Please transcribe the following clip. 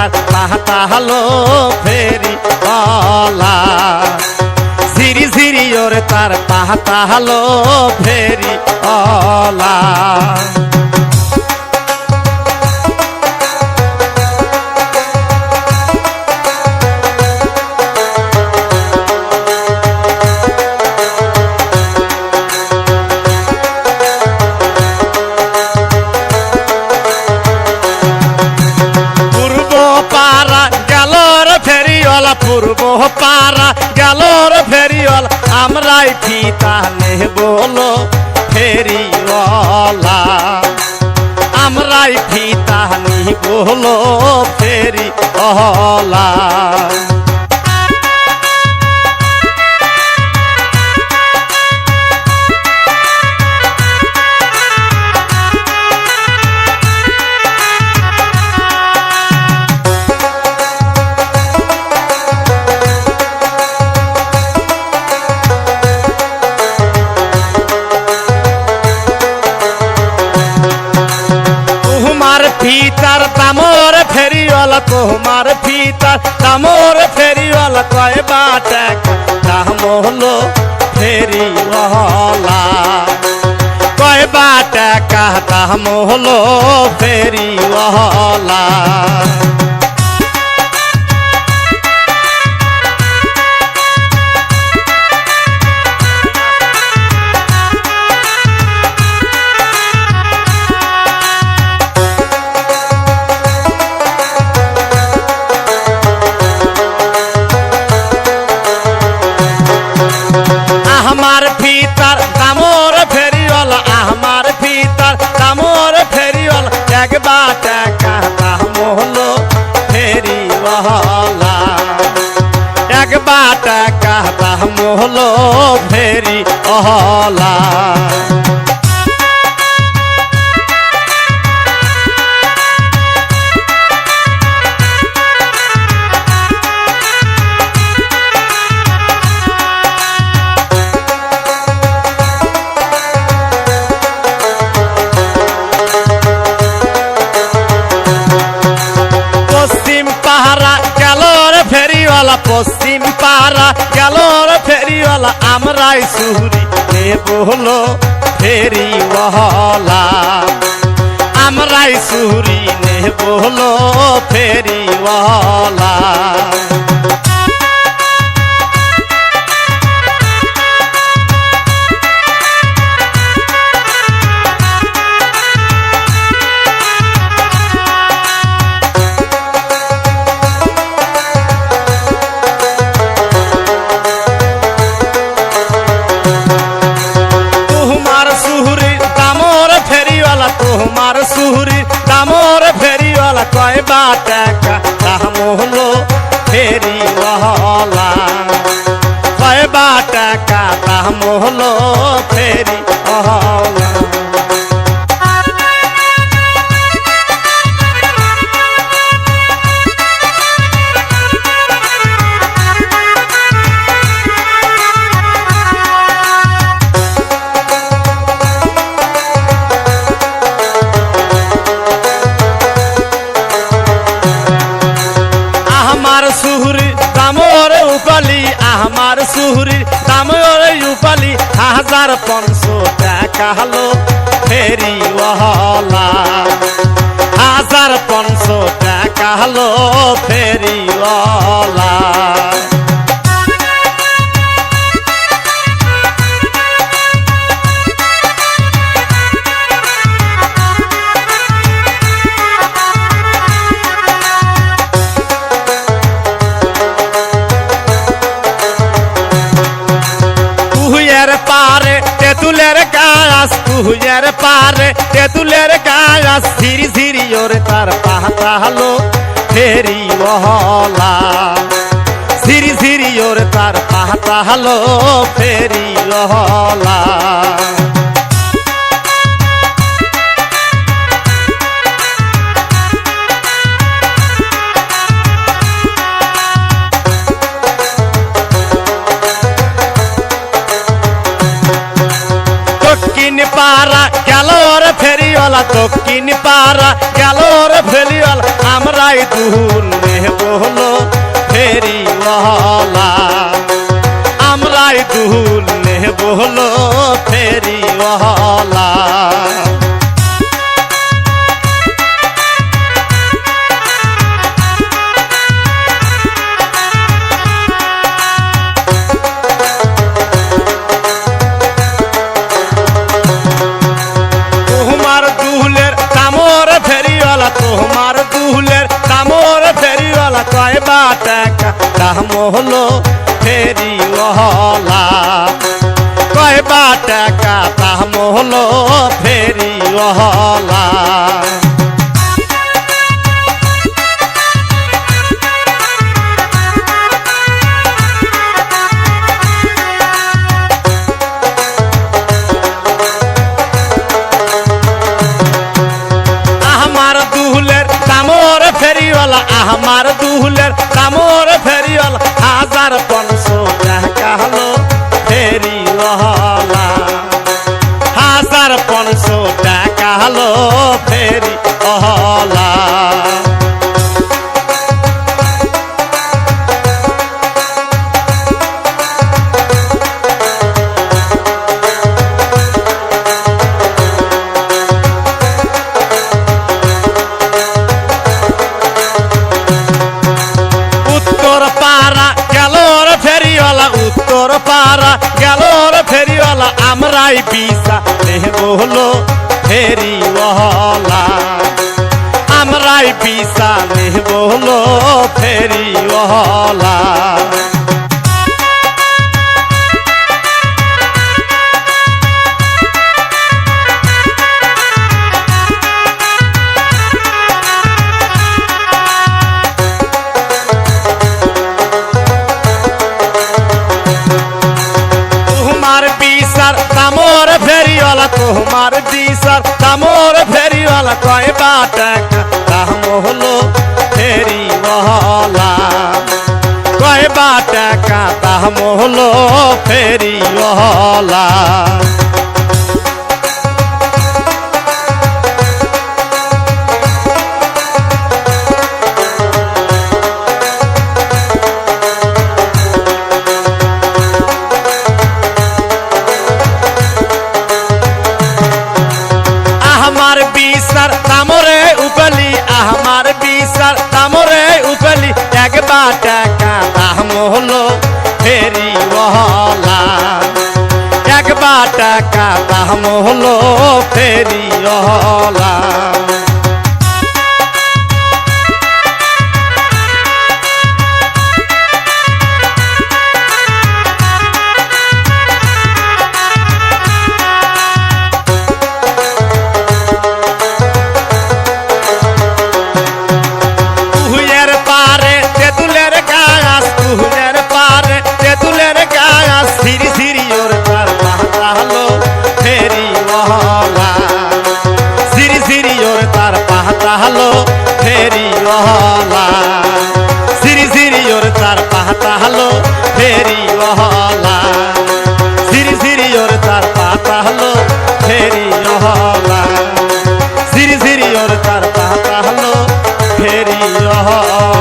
তার পাতা হলো ফেরি ওলা ঝিরি ঝিরি ওরে তার পাতা হলো ফেরি ওলা পূর্ব পারা গেলর ফেরিওয়ালা আমরাই ফিতা নেবলো ফেরিওয়ালা আমরাই ফিতা নিবলো ফেরিওয়ালা ফিতার দামর ফেরিওয়ালা তোমার ফিতার দামর ফেরিওয়ালা কয় টাকা দাম হলো ফেরিওয়ালা কয় টাকা দাম হলো ফেরিওয়ালা আমার ফিতার দামর ফেরিওয়ালা আমার ফিতার দামর ফেরিওয়ালা একবার টাকা দাম হলো ফেরিওয়ালা একবার টাকা দাম হলো ফেরিওয়ালা পশ্চিম পাড়া গেলর ফেরিওয়ালা আমরাই সুরি নেবলো ফেরিওয়ালা আমরাই সুরি নেবলো ফেরিওয়ালা তোমার সুহুরি দামর ফেরিওয়ালা কয় টাকা দাম হলো ফেরিওয়ালা কয় টাকা দাম হলো ফেরিওয়ালা আমার সুহুরি দামর উপালি 1500 টাকা হলো ফেরিওয়ালা 1500 টাকা হলো ফেরিওয়ালা পারে তেতুলের গাছ কুহুয়ের পারে তেতুলের গাছ ধীরে ধীরে ওরে তার পাতা হলো ফেরিওয়ালা ধীরে ধীরে ওরে তার পাতা হলো ফেরিওয়ালা পারা গেল ফেরিওয়ালা ফেরিওয়ালা দক্ষিণ পাড়া গেল রে ফেরিওয়ালা আমরাই দুহুল নেব হলো ফেরিওয়ালা আমরাই দুহুল নেব হলো ফেরিওয়ালা তোমার দুহুলের কামর ফেরিওয়ালা কয় বা টাকা দাম হলো ফেরিওয়ালা কয় বা টাকা দাম হলো ফেরিওয়ালা ফেরিওয়ালা আমার দুহুলের কামর ফেরিওয়ালা 1500 টাকা হলো ফেরিওয়ালা 1500 টাকা হলো ফেরিওয়ালা উত্তর পাড়া গেল রে ফেরিওয়ালা আমরাই বিসা নেব হলো ফেরিওয়ালা আমরাই বিসা নেব হলো ফেরিওয়ালা তোমার দিশার কামর ফেরিওয়ালা কয় বা টাকা দাম হলো ফেরিওয়ালা কয় বা টাকা দাম হলো ফেরিওয়ালা কামরে উপলি আমার বিশার কামরে উপলি 1 টাকা দাম হলো ফেরিওয়ালা 1 টাকা দাম হলো ফেরিওয়ালা হলো ফেরিওয়ালা সিরি সিরি ওর তার পাতা হলো ফেরিওয়ালা সিরি সিরি ওর তার পাতা হলো ফেরিওয়ালা সিরি সিরি ওর তার পাতা হলো ফেরিওয়ালা